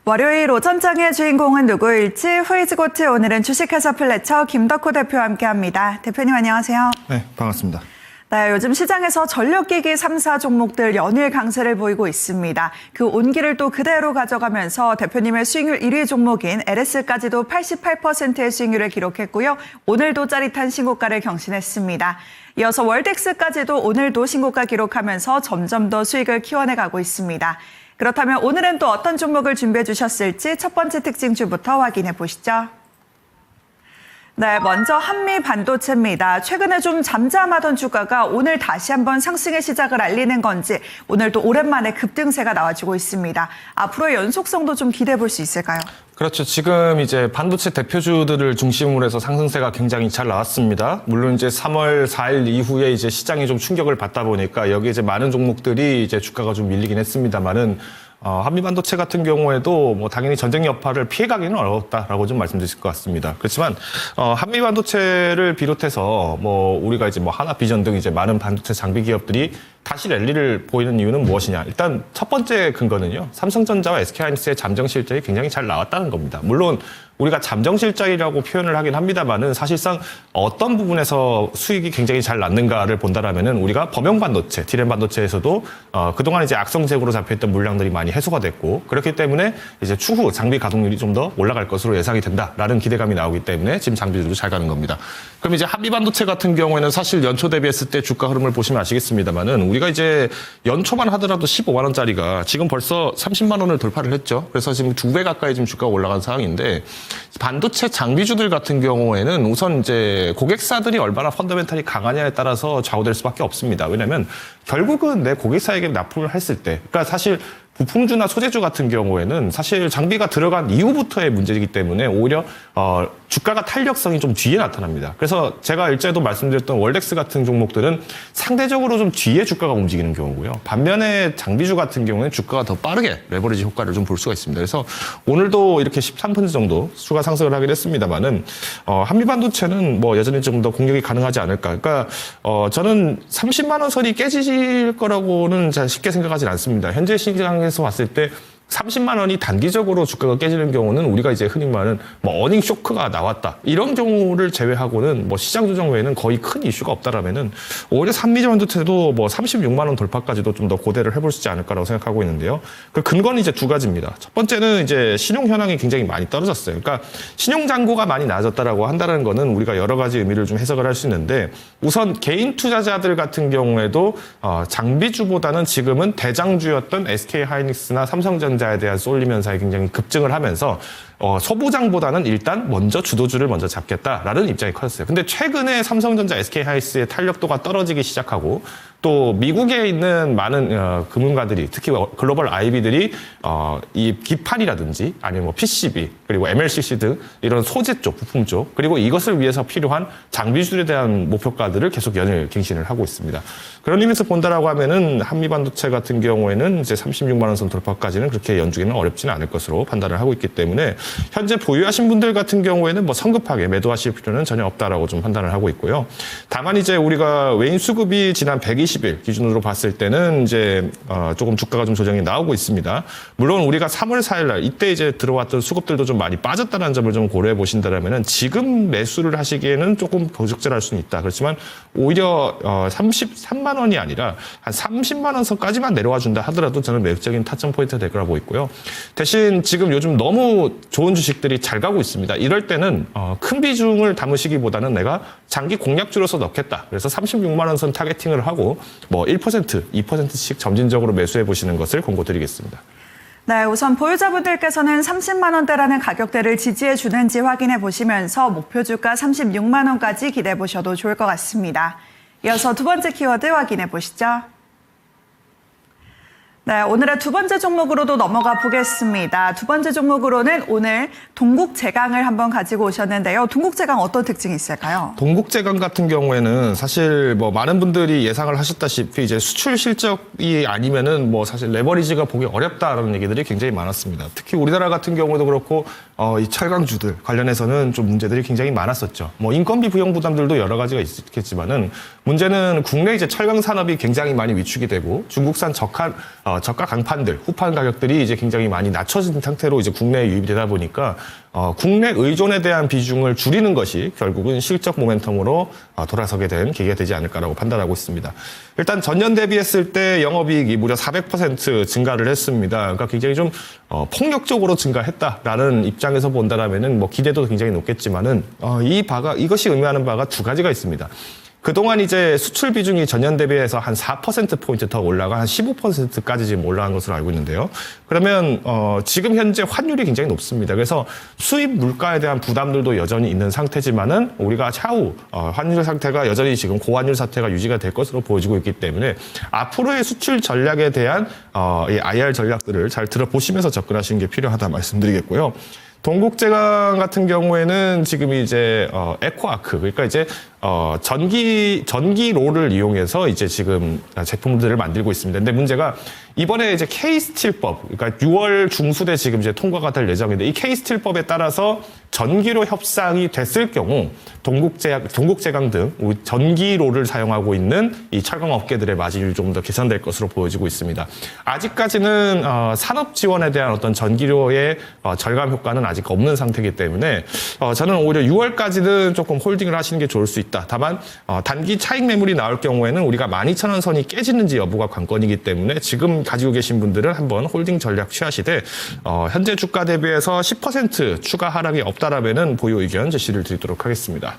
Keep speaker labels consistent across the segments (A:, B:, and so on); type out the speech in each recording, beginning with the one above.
A: 월요일 오전장의 주인공은 누구일지 후이즈고트 오늘은 주식회사 플래처 김덕호 대표와 함께합니다. 대표님 안녕하세요.
B: 네, 반갑습니다.
A: 네, 요즘 시장에서 전력기기 3사 종목들 연일 강세를 보이고 있습니다. 그 온기를 또 그대로 가져가면서 대표님의 수익률 1위 종목인 LS까지도 88%의 수익률을 기록했고요. 오늘도 짜릿한 신고가를 경신했습니다. 이어서 월덱스까지도 오늘도 신고가 기록하면서 점점 더 수익을 키워내가고 있습니다. 그렇다면 오늘은 또 어떤 종목을 준비해 주셨을지 첫 번째 특징주부터 확인해 보시죠. 네, 먼저 한미 반도체입니다. 최근에 좀 잠잠하던 주가가 오늘 다시 한번 상승의 시작을 알리는 건지 오늘도 오랜만에 급등세가 나와주고 있습니다. 앞으로의 연속성도 좀 기대해 볼 수 있을까요?
B: 그렇죠. 지금 이제 반도체 대표주들을 중심으로 해서 상승세가 굉장히 잘 나왔습니다. 물론 이제 3월 4일 이후에 이제 시장이 좀 충격을 받다 보니까 여기 이제 많은 종목들이 이제 주가가 좀 밀리긴 했습니다만은 한미 반도체 같은 경우에도 뭐 당연히 전쟁 여파를 피해가기는 어렵다라고 좀 말씀드릴 것 같습니다. 그렇지만 한미 반도체를 비롯해서 뭐 우리가 이제 뭐 하나비전 등 이제 많은 반도체 장비 기업들이 다시 랠리를 보이는 이유는 무엇이냐? 일단 첫 번째 근거는요. 삼성전자와 SK하이닉스의 잠정 실적이 굉장히 잘 나왔다는 겁니다. 물론 우리가 잠정 실적이라고 표현을 하긴 합니다만은 사실상 어떤 부분에서 수익이 굉장히 잘 났는가를 본다라면은 우리가 범용 반도체, 디램 반도체에서도 그동안 이제 악성재고로 잡혀있던 물량들이 많이 해소가 됐고 그렇기 때문에 이제 추후 장비 가동률이 좀 더 올라갈 것으로 예상이 된다라는 기대감이 나오기 때문에 지금 장비들도 잘 가는 겁니다. 그럼 이제 한미 반도체 같은 경우에는 사실 연초 대비했을 때 주가 흐름을 보시면 아시겠습니다만은 우리가 이제 연초만 하더라도 15만 원짜리가 지금 벌써 30만 원을 돌파를 했죠. 그래서 지금 2배 가까이 지금 주가가 올라간 상황인데 반도체 장비주들 같은 경우에는 우선 이제 고객사들이 얼마나 펀더멘탈이 강하냐에 따라서 좌우될 수밖에 없습니다. 왜냐하면 결국은 내 고객사에게 납품을 했을 때, 그러니까 사실 부품주나 소재주 같은 경우에는 사실 장비가 들어간 이후부터의 문제이기 때문에 오히려 주가가 탄력성이 좀 뒤에 나타납니다. 그래서 제가 일제도 말씀드렸던 월덱스 같은 종목들은 상대적으로 좀 뒤에 주가가 움직이는 경우고요. 반면에 장비주 같은 경우는 주가가 더 빠르게 레버리지 효과를 좀 볼 수가 있습니다. 그래서 오늘도 이렇게 13% 정도 추가 상승을 하긴 했습니다만은 한미 반도체는 뭐 여전히 좀 더 공격이 가능하지 않을까. 그러니까 저는 30만 원 선이 깨질 거라고는 잘 쉽게 생각하진 않습니다. 현재 시장에서 봤을 때 30만 원이 단기적으로 주가가 깨지는 경우는 우리가 이제 흔히 말하는 뭐 어닝 쇼크가 나왔다. 이런 경우를 제외하고는 뭐 시장 조정 외에는 거의 큰 이슈가 없다라면은 오히려 한미 반도체도 뭐 36만 원 돌파까지도 좀 더 고대를 해볼 수 있지 않을까라고 생각하고 있는데요. 그 근거는 이제 두 가지입니다. 첫 번째는 이제 신용 현황이 굉장히 많이 떨어졌어요. 그러니까 신용 잔고가 많이 낮아졌다라고 한다는 거는 우리가 여러 가지 의미를 좀 해석을 할 수 있는데 우선 개인 투자자들 같은 경우에도 장비주보다는 지금은 대장주였던 SK하이닉스나 삼성전자에 대한 쏠림 현상이 굉장히 급증을 하면서 소부장보다는 일단 먼저 주도주를 먼저 잡겠다라는 입장이 커졌어요. 근데 최근에 삼성전자, SK하이닉스의 탄력도가 떨어지기 시작하고 또 미국에 있는 많은 금융가들이 특히 글로벌 IB들이 이 기판이라든지 아니면 뭐 PCB 그리고 MLCC 등 이런 소재 쪽, 부품 쪽 그리고 이것을 위해서 필요한 장비주에 대한 목표가들을 계속 연일 갱신을 하고 있습니다. 그런 의미에서 본다라고 하면은 한미 반도체 같은 경우에는 이제 36만 원 선 돌파까지는 그렇게 연주기는 어렵지는 않을 것으로 판단을 하고 있기 때문에 현재 보유하신 분들 같은 경우에는 뭐 성급하게 매도하실 필요는 전혀 없다라고 좀 판단을 하고 있고요. 다만 이제 우리가 외인 수급이 지난 120일 기준으로 봤을 때는 이제 조금 주가가 좀 조정이 나오고 있습니다. 물론 우리가 3월 4일 날 이때 이제 들어왔던 수급들도 좀 많이 빠졌다는 점을 좀 고려해 보신다면은 지금 매수를 하시기에는 조금 부적절할 수는 있다. 그렇지만 오히려 33만 원이 아니라 한 30만 원 선까지만 내려와 준다 하더라도 저는 매력적인 타점 포인트가 될 거라고 있고요. 대신 지금 요즘 너무 좋은 주식들이 잘 가고 있습니다. 이럴 때는 큰 비중을 담으시기보다는 내가 장기 공략주로서 넣겠다. 그래서 36만 원 선 타겟팅을 하고 뭐 1%, 2%씩 점진적으로 매수해 보시는 것을 권고드리겠습니다.
A: 네, 우선 보유자분들께서는 30만 원대라는 가격대를 지지해 주는지 확인해 보시면서 목표 주가 36만 원까지 기대해 보셔도 좋을 것 같습니다. 이어서 두 번째 키워드 확인해 보시죠. 네, 오늘의 두 번째 종목으로도 넘어가 보겠습니다. 두 번째 종목으로는 오늘 동국제강을 한번 가지고 오셨는데요. 동국제강 어떤 특징이 있을까요?
B: 동국제강 같은 경우에는 사실 뭐 많은 분들이 예상을 하셨다시피 이제 수출 실적이 아니면은 뭐 사실 레버리지가 보기 어렵다라는 얘기들이 굉장히 많았습니다. 특히 우리나라 같은 경우도 그렇고 이 철강주들 관련해서는 좀 문제들이 굉장히 많았었죠. 뭐 인건비 부영 부담들도 여러 가지가 있겠지만은 문제는 국내 이제 철강 산업이 굉장히 많이 위축이 되고 중국산 저가 강판들, 후판 가격들이 이제 굉장히 많이 낮춰진 상태로 이제 국내에 유입이 되다 보니까 국내 의존에 대한 비중을 줄이는 것이 결국은 실적 모멘텀으로 돌아서게 된 계기가 되지 않을까라고 판단하고 있습니다. 일단 전년 대비했을 때 영업이익이 무려 400% 증가를 했습니다. 그러니까 굉장히 좀 폭력적으로 증가했다라는 입장에서 본다라면은 뭐 기대도 굉장히 높겠지만은 이것이 의미하는 바가 두 가지가 있습니다. 그동안 이제 수출 비중이 전년 대비해서 한 4%포인트 더 올라가 한 15%까지 지금 올라간 것으로 알고 있는데요. 그러면, 지금 현재 환율이 굉장히 높습니다. 그래서 수입 물가에 대한 부담들도 여전히 있는 상태지만은 우리가 차후, 환율 상태가 여전히 지금 고환율 사태가 유지가 될 것으로 보여지고 있기 때문에 앞으로의 수출 전략에 대한, 이 IR 전략들을 잘 들어보시면서 접근하시는 게 필요하다 말씀드리겠고요. 동국제강 경우에는 지금 이제 에코아크 그러니까 이제 전기로를 이용해서 이제 지금 제품들을 만들고 있습니다. 근데 문제가 이번에 이제 K스틸법 그러니까 6월 중순에 지금 이제 통과가 될 예정인데 이 K스틸법에 따라서 전기로 협상이 됐을 경우 동국제강 등 우리 전기로를 사용하고 있는 이 철강 업계들의 마진율이 좀 더 개선될 것으로 보여지고 있습니다. 아직까지는 산업 지원에 대한 어떤 전기료의 절감 효과는 아직 없는 상태이기 때문에 저는 오히려 6월까지는 조금 홀딩을 하시는 게 좋을 수 있다. 다만 단기 차익 매물이 나올 경우에는 우리가 12,000원 선이 깨지는지 여부가 관건이기 때문에 지금 가지고 계신 분들은 한번 홀딩 전략 취하시되 현재 주가 대비해서 10% 추가 하락이 없다라면은 보유 의견 제시를 드리도록 하겠습니다.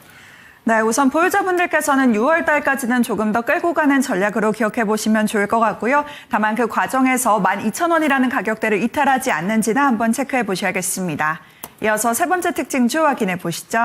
A: 네, 우선 보유자분들께서는 6월 달까지는 조금 더 끌고 가는 전략으로 기억해 보시면 좋을 것 같고요. 다만 그 과정에서 12,000원이라는 가격대를 이탈하지 않는지는 한번 체크해 보셔야겠습니다. 이어서 세 번째 특징주 확인해 보시죠.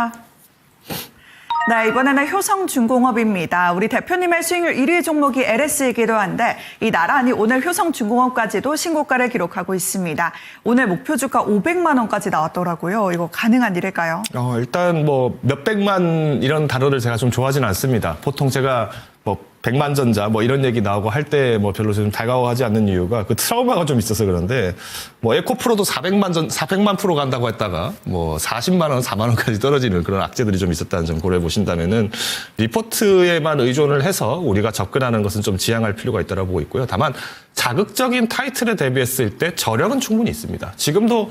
A: 네, 이번에는 효성중공업입니다. 우리 대표님의 수익률 1위 종목이 LS이기도 한데 이 나란히 오늘 효성중공업까지도 신고가를 기록하고 있습니다. 오늘 목표 주가 500만 원까지 나왔더라고요. 이거 가능한 일일까요?
B: 일단 뭐 몇백만 이런 단어를 제가 좀 좋아하진 않습니다. 보통 제가 뭐 백만전자 뭐 이런 얘기 나오고 할 때 뭐 별로 좀 달가워하지 않는 이유가 그 트라우마가 좀 있어서 그런데 뭐 에코프로도 400만 프로 간다고 했다가 뭐 40만 원, 4만 원까지 떨어지는 그런 악재들이 좀 있었다는 점 고려해 보신다면은 리포트에만 의존을 해서 우리가 접근하는 것은 좀 지양할 필요가 있다고 보고 있고요. 다만 자극적인 타이틀에 대비했을 때 저력은 충분히 있습니다. 지금도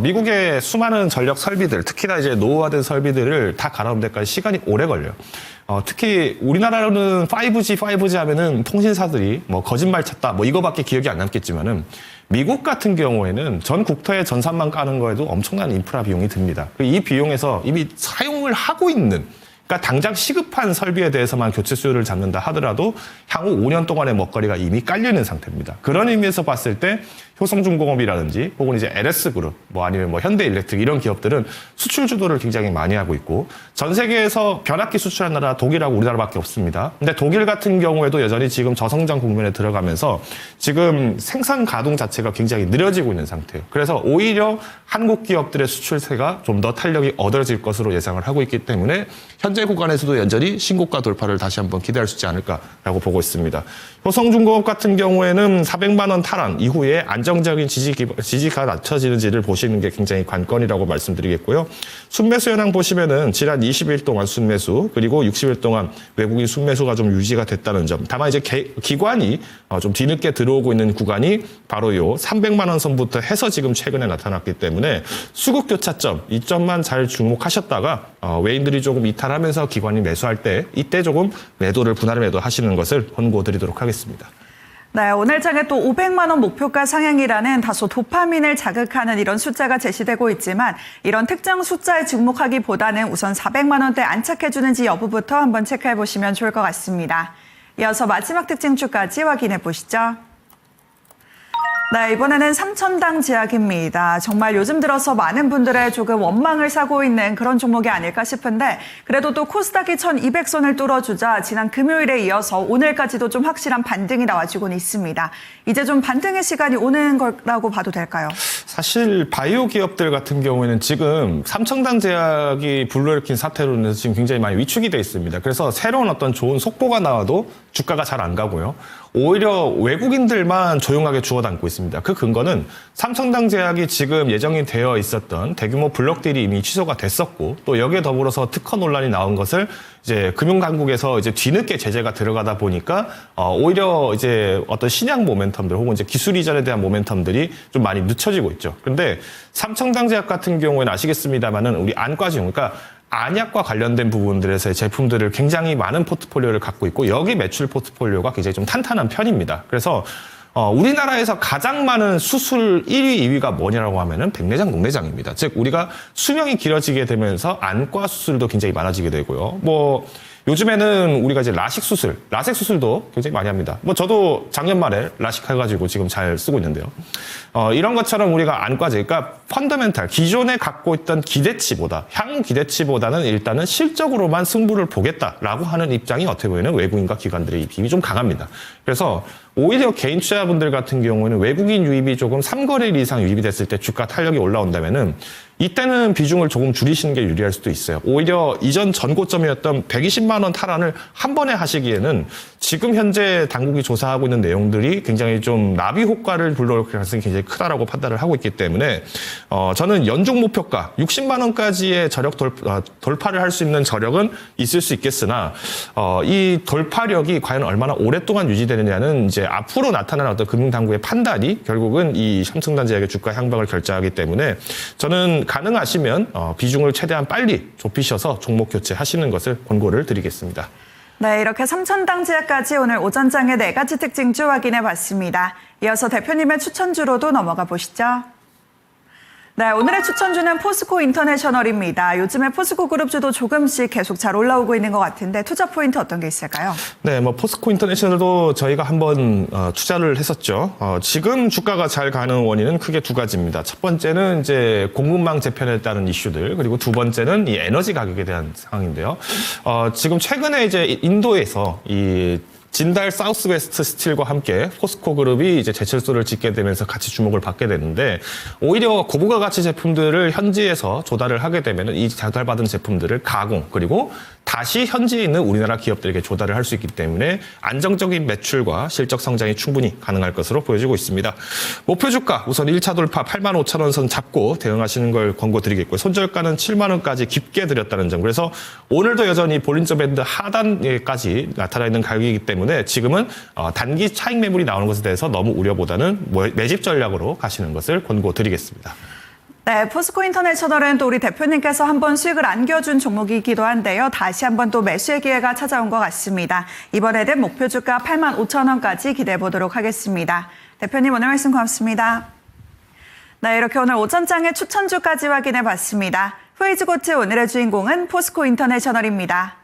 B: 미국의 수많은 전력 설비들, 특히나 이제 노후화된 설비들을 다 갈아엎는 데까지 시간이 오래 걸려요. 특히 우리나라로는 5G 하면은 통신사들이 뭐 거짓말 쳤다 뭐 이거밖에 기억이 안 남겠지만은 미국 같은 경우에는 전 국토의 전산망 까는 거에도 엄청난 인프라 비용이 듭니다. 이 비용에서 이미 사용을 하고 있는 그러니까 당장 시급한 설비에 대해서만 교체 수요를 잡는다 하더라도 향후 5년 동안의 먹거리가 이미 깔려 있는 상태입니다. 그런 의미에서 봤을 때 효성중공업이라든지 혹은 이제 LS그룹 뭐 아니면 뭐 현대일렉트릭 이런 기업들은 수출 주도를 굉장히 많이 하고 있고 전 세계에서 변압기 수출하는 나라 독일하고 우리나라밖에 없습니다. 근데 독일 같은 경우에도 여전히 지금 저성장 국면에 들어가면서 지금 생산 가동 자체가 굉장히 느려지고 있는 상태예요. 그래서 오히려 한국 기업들의 수출세가 좀 더 탄력이 얻어질 것으로 예상을 하고 있기 때문에 현재 구간에서도 여전히 신고가 돌파를 다시 한번 기대할 수 있지 않을까라고 보고 있습니다. 효성중공업 같은 경우에는 400만 원 탈환 이후에 안정적인 지지가 낮춰지는지를 보시는 게 굉장히 관건이라고 말씀드리겠고요. 순매수 현황 보시면은 지난 20일 동안 순매수 그리고 60일 동안 외국인 순매수가 좀 유지가 됐다는 점. 다만 이제 기관이 좀 뒤늦게 들어오고 있는 구간이 바로 요 300만 원 선부터 해서 지금 최근에 나타났기 때문에 수급 교차점 이 점만 잘 주목하셨다가 외인들이 조금 이탈하면서 기관이 매수할 때 이때 조금 매도를 분할 매도하시는 것을 권고드리도록 하겠습니다.
A: 네, 오늘 장에 또 500만 원 목표가 상향이라는 다소 도파민을 자극하는 이런 숫자가 제시되고 있지만 이런 특정 숫자에 주목하기보다는 우선 400만 원대 안착해주는지 여부부터 한번 체크해 보시면 좋을 것 같습니다. 이어서 마지막 특징주까지 확인해 보시죠. 네, 이번에는 삼천당 제약입니다. 정말 요즘 들어서 많은 분들의 조금 원망을 사고 있는 그런 종목이 아닐까 싶은데 그래도 또 코스닥이 1200선을 뚫어주자 지난 금요일에 이어서 오늘까지도 좀 확실한 반등이 나와주고는 있습니다. 이제 좀 반등의 시간이 오는 거라고 봐도 될까요?
B: 사실 바이오 기업들 같은 경우에는 지금 삼청당 제약이 불러일으킨 사태로 인해서 지금 굉장히 많이 위축이 돼 있습니다. 그래서 새로운 어떤 좋은 속보가 나와도 주가가 잘 안 가고요. 오히려 외국인들만 조용하게 주워담고 있습니다. 그 근거는 삼청당 제약이 지금 예정이 되어 있었던 대규모 블록딜이 이미 취소가 됐었고, 또 여기에 더불어서 특허 논란이 나온 것을 이제 금융당국에서 이제 뒤늦게 제재가 들어가다 보니까 오히려 이제 어떤 신약 모멘텀들 혹은 이제 기술 이전에 대한 모멘텀들이 좀 많이 늦춰지고 있죠. 그런데 삼청당 제약 같은 경우에는 아시겠습니다만은 우리 안과지용, 그러니까 안약과 관련된 부분들에서의 제품들을 굉장히 많은 포트폴리오를 갖고 있고, 여기 매출 포트폴리오가 굉장히 좀 탄탄한 편입니다. 그래서 우리나라에서 가장 많은 수술 1위, 2위가 뭐냐라고 하면은 백내장, 녹내장입니다. 즉 우리가 수명이 길어지게 되면서 안과 수술도 굉장히 많아지게 되고요. 요즘에는 우리가 이제 라식 수술, 라섹 수술도 굉장히 많이 합니다. 저도 작년 말에 라식 해가지고 지금 잘 쓰고 있는데요. 이런 것처럼 우리가 안과제, 그러니까 펀더멘탈, 기존에 갖고 있던 기대치보다, 향후 기대치보다는 일단은 실적으로만 승부를 보겠다라고 하는 입장이 어떻게 보면 외국인과 기관들의 입김이 좀 강합니다. 그래서 오히려 개인 투자분들 같은 경우에는 외국인 유입이 조금 3거래일 이상 유입이 됐을 때 주가 탄력이 올라온다면은 이때는 비중을 조금 줄이시는 게 유리할 수도 있어요. 오히려 이전 전고점이었던 120만 원 탈환을 한 번에 하시기에는 지금 현재 당국이 조사하고 있는 내용들이 굉장히 좀 나비 효과를 불러올 가능성이 굉장히 크다라고 판단을 하고 있기 때문에 저는 연중 목표가 60만 원까지의 저력 돌파를 할 수 있는 저력은 있을 수 있겠으나 이 돌파력이 과연 얼마나 오랫동안 유지되느냐는 이제 앞으로 나타나는 어떤 금융당국의 판단이 결국은 이 삼성단 제약의 주가 향방을 결정하기 때문에 저는 가능하시면 비중을 최대한 빨리 좁히셔서 종목 교체하시는 것을 권고를 드리겠습니다.
A: 네, 이렇게 삼천당 제약까지 오늘 오전장의 4가지 특징주 확인해 봤습니다. 이어서 대표님의 추천주로도 넘어가 보시죠. 네, 오늘의 추천주는 포스코 인터내셔널입니다. 요즘에 포스코 그룹주도 조금씩 계속 잘 올라오고 있는 것 같은데 투자 포인트 어떤 게 있을까요?
B: 네, 포스코 인터내셔널도 저희가 한번 투자를 했었죠. 지금 주가가 잘 가는 원인은 크게 2가지입니다. 첫 번째는 이제 공급망 재편에 따른 이슈들, 그리고 두 번째는 이 에너지 가격에 대한 상황인데요. 지금 최근에 이제 인도에서 이 진달 사우스웨스트 스틸과 함께 포스코 그룹이 이제 제철소를 짓게 되면서 같이 주목을 받게 되는데, 오히려 고부가 가치 제품들을 현지에서 조달을 하게 되면 이 조달받은 제품들을 가공, 그리고 다시 현지에 있는 우리나라 기업들에게 조달을 할 수 있기 때문에 안정적인 매출과 실적 성장이 충분히 가능할 것으로 보여지고 있습니다. 목표 주가 우선 1차 돌파 85,000원 선 잡고 대응하시는 걸 권고드리겠고요. 손절가는 7만 원까지 깊게 드렸다는 점. 그래서 오늘도 여전히 볼린저 밴드 하단까지 나타나 있는 가격이기 때문에 지금은 단기 차익 매물이 나오는 것에 대해서 너무 우려보다는 매집 전략으로 가시는 것을 권고드리겠습니다.
A: 네, 포스코 인터내셔널은 또 우리 대표님께서 한번 수익을 안겨준 종목이기도 한데요. 다시 한번 또 매수의 기회가 찾아온 것 같습니다. 이번에는 목표 주가 85,000원까지 기대해 보도록 하겠습니다. 대표님 오늘 말씀 고맙습니다. 네, 이렇게 오늘 오전장의 추천주까지 확인해 봤습니다. 후이즈고트 오늘의 주인공은 포스코 인터내셔널입니다.